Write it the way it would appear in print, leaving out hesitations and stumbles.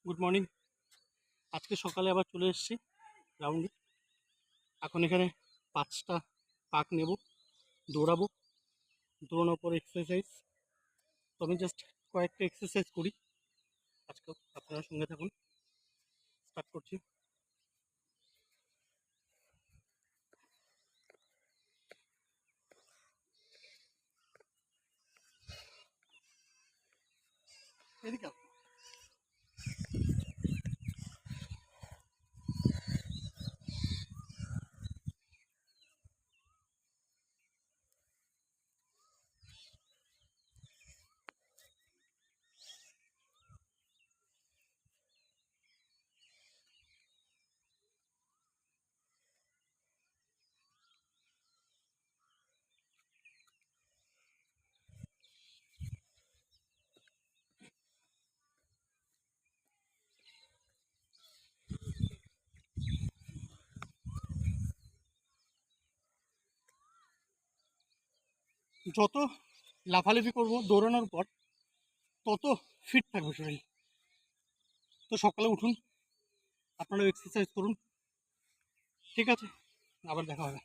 Good morning. আজকে সকালে আবার চলে এসেছি রাউন্ডে। এখন এখানে 5টা পাক নেব, দৌড়াবো। দৌড়ানোর পর এক্সারসাইজ। তো আমি জাস্ট কয়েকটা এক্সারসাইজ করি আজকে, আপনারা সঙ্গে থাকুন। স্টার্ট করছি। এদিকে আসুন। যত লাফালাফি করবো দৌড়ানোর পর তত ফিট থাকবে শরীর। তো সকালে উঠুন, আপনারাও এক্সারসাইজ করুন। ঠিক আছে, আবার দেখা হবে।